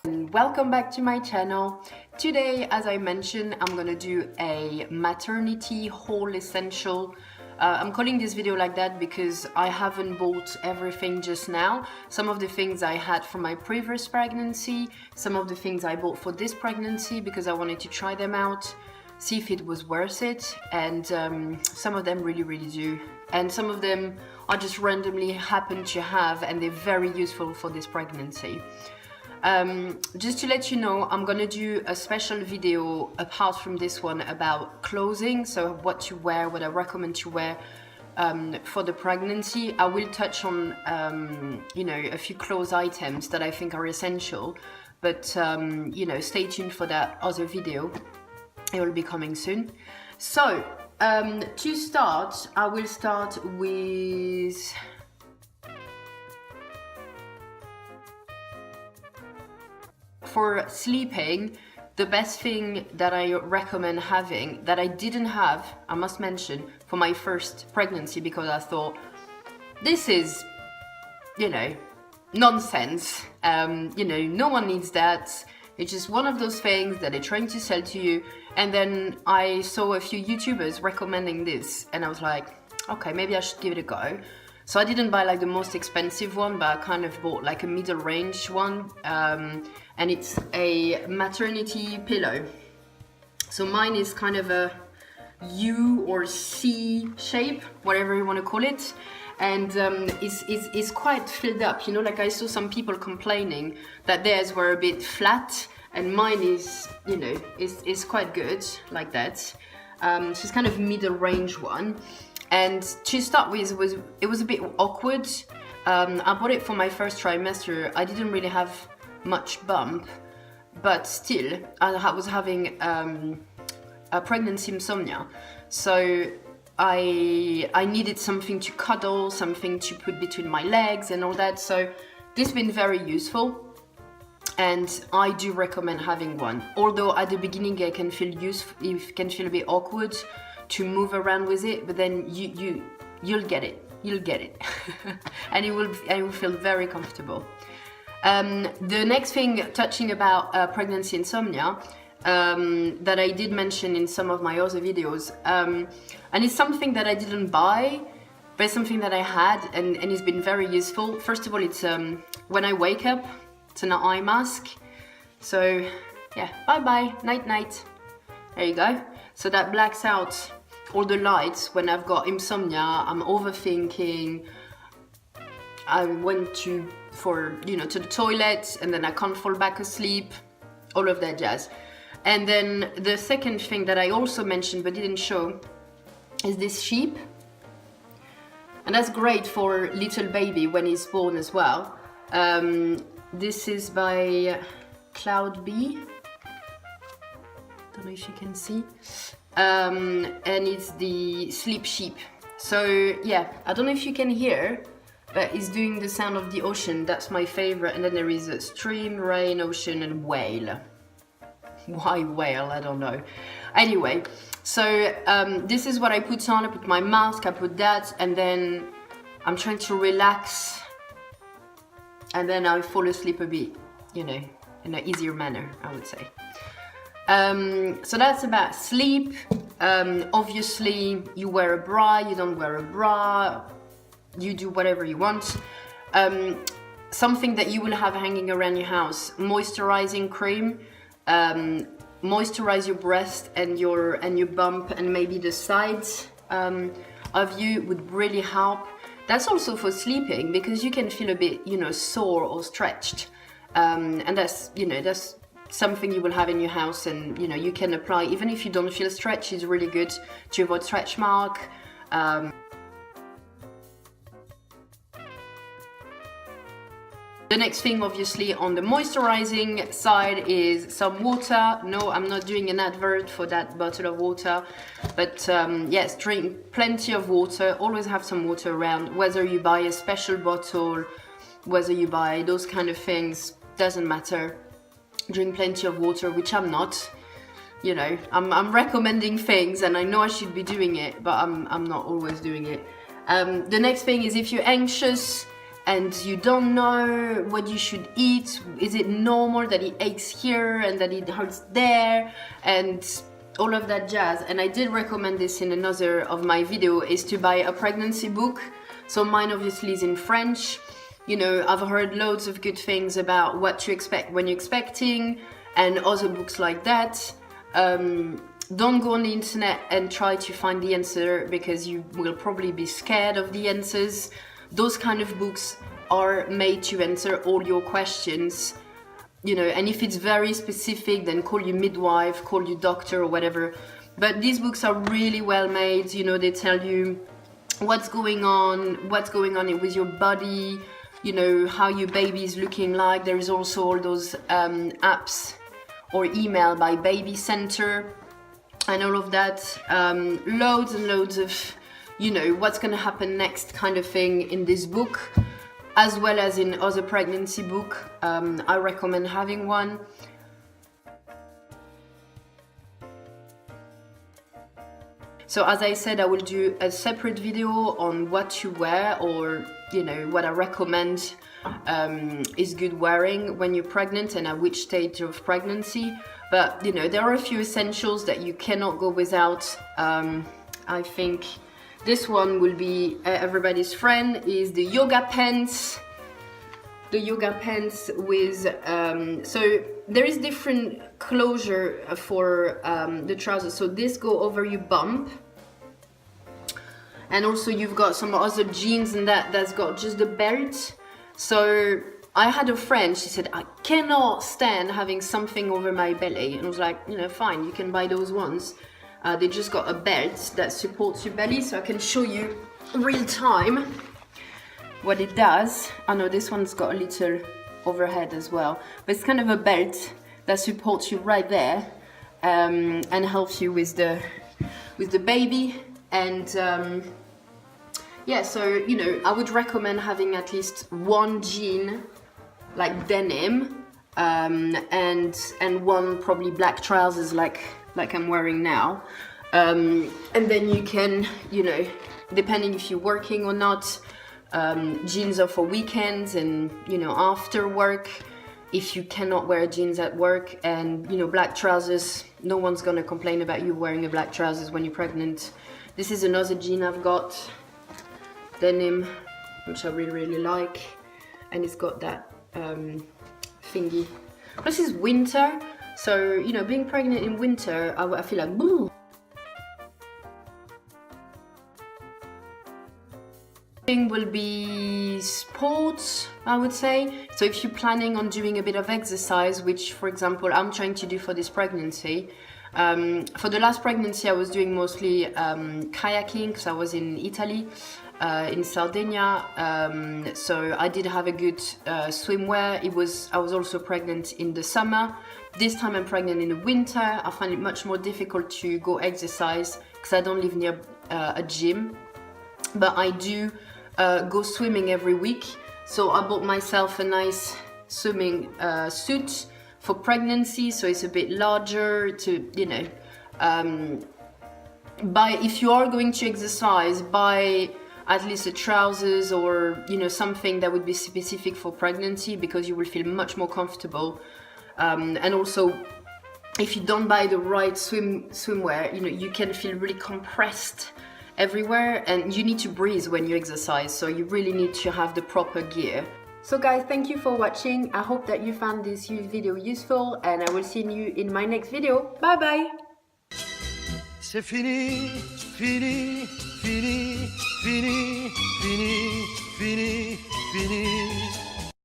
Welcome back to my channel. Today, as I mentioned, I'm gonna do a maternity haul essential. I'm calling this video like that because I haven't bought everything just now. Some of the things I had from my previous pregnancy, some of the things I bought for this pregnancy because I wanted to try them out, see if it was worth it, and some of them really do, and some of them I just randomly happen to have and they're very useful for this pregnancy. Just to let you know, I'm gonna do a special video apart from this one about clothing, so what to wear, what I recommend to wear for the pregnancy. I will touch on a few clothes items that I think are essential, but stay tuned for that other video. It will be coming soon. So to start, I will start with for sleeping. The best thing that I recommend having, that I didn't have, I must mention, for my first pregnancy, because I thought this is, nonsense. No one needs that. It's just one of those things that they're trying to sell to you. And then I saw a few YouTubers recommending this, and I was like, okay, maybe I should give it a go. So I didn't buy like the most expensive one, but I kind of bought like a middle range one, and it's a maternity pillow. So mine is kind of a U or C shape, whatever you want to call it, and it's quite filled up. Like I saw some people complaining that theirs were a bit flat, and mine is, is quite good like that. So it's kind of middle range one. And to start with, it was a bit awkward. I bought it for my first trimester. I didn't really have much bump, but still, I was having a pregnancy insomnia. So I needed something to cuddle, something to put between my legs and all that. So this has been very useful, and I do recommend having one. Although at the beginning it can feel a bit awkward to move around with it, but then you'll get it. You'll get it, and it will feel very comfortable. The next thing touching about pregnancy insomnia that I did mention in some of my other videos, and it's something that I didn't buy, but it's something that I had, and it's been very useful. First of all, it's when I wake up, it's an eye mask. So yeah, bye night. There you go. So that blacks out all the lights when I've got insomnia, I'm overthinking, I went to the toilet and then I can't fall back asleep, all of that jazz. And then the second thing that I also mentioned but didn't show is this sheep. And that's great for little baby when he's born as well. This is by Cloud Bee. Don't know if you can see. And it's the sleep sheep. So yeah, I don't know if you can hear, but it's doing the sound of the ocean. That's my favorite. And then there is a stream, rain, ocean, and whale. Why whale? I don't know. Anyway, so this is what I put on. I put my mask, I put that, and then I'm trying to relax, and then I fall asleep a bit, in an easier manner, I would say. So that's about sleep. Obviously, you wear a bra, you don't wear a bra, you do whatever you want. Something that you will have hanging around your house: moisturizing cream. Moisturize your breast and your bump and maybe the sides of you would really help. That's also for sleeping, because you can feel a bit, sore or stretched, and that's something you will have in your house, and you can apply even if you don't feel stretched. It's really good to avoid stretch mark. The next thing, obviously, on the moisturizing side is some water. No, I'm not doing an advert for that bottle of water, but yes, drink plenty of water. Always have some water around, whether you buy a special bottle, whether you buy those kind of things, doesn't matter. Drink plenty of water, which I'm not. I'm recommending things and I know I should be doing it, but I'm not always doing it. The next thing is, if you're anxious and you don't know what you should eat. Is it normal that it aches here and that it hurts there, and all of that jazz. And I did recommend this in another of my video, is to buy a pregnancy book. So mine obviously is in French. You know, I've heard loads of good things about what to expect when you're expecting, and other books like that. Don't go on the internet and try to find the answer, because you will probably be scared of the answers. Those kind of books are made to answer all your questions, you know, and if it's very specific, then call your midwife, call your doctor or whatever. But these books are really well made, you know, they tell you what's going on with your body, you know, how your baby is looking like. There is also all those apps or email by Baby Center and all of that. Loads and loads of, you know, what's going to happen next kind of thing in this book, as well as in other pregnancy book. I recommend having one. So as I said, I will do a separate video on what to wear, or, you know, what I recommend is good wearing when you're pregnant and at which stage of pregnancy. But, you know, there are a few essentials that you cannot go without. I think this one will be everybody's friend, is the yoga pants. The yoga pants with, so there is different closure for the trousers. So this go over your bump. And also you've got some other jeans and that's got just the belt. So I had a friend, she said, I cannot stand having something over my belly. And I was like, you know, fine, you can buy those ones. They just got a belt that supports your belly, so I can show you real time what it does. I know this one's got a little overhead as well, but it's kind of a belt that supports you right there, and helps you with the baby. And yeah, so, you know, I would recommend having at least one jean, like denim, and one probably black trousers like I'm wearing now. And then you can, you know, depending if you're working or not, jeans are for weekends and, you know, after work, if you cannot wear jeans at work. And, you know, black trousers, no one's gonna complain about you wearing a black trousers when you're pregnant. This is another jean I've got, denim, which I really, really like. And it's got that thingy. Plus it's winter, so, you know, being pregnant in winter, I feel like, boo. Will be sports, I would say. So if you're planning on doing a bit of exercise, which, for example, I'm trying to do for this pregnancy. For the last pregnancy, I was doing mostly kayaking, because I was in Italy, in Sardinia. So I did have a good swimwear. I was also pregnant in the summer. This time I'm pregnant in the winter. I find it much more difficult to go exercise because I don't live near a gym. But I do go swimming every week. So I bought myself a nice swimming suit for pregnancy, so it's a bit larger to, you know, if you are going to exercise, buy at least a trousers or, you know, something that would be specific for pregnancy, because you will feel much more comfortable. And also, if you don't buy the right swimwear, you know, you can feel really compressed everywhere, and you need to breathe when you exercise, so you really need to have the proper gear. So guys, thank you for watching. I hope that you found this video useful, and I will see you in my next video. Bye bye. C'est fini, fini, fini, fini, fini, fini, fini.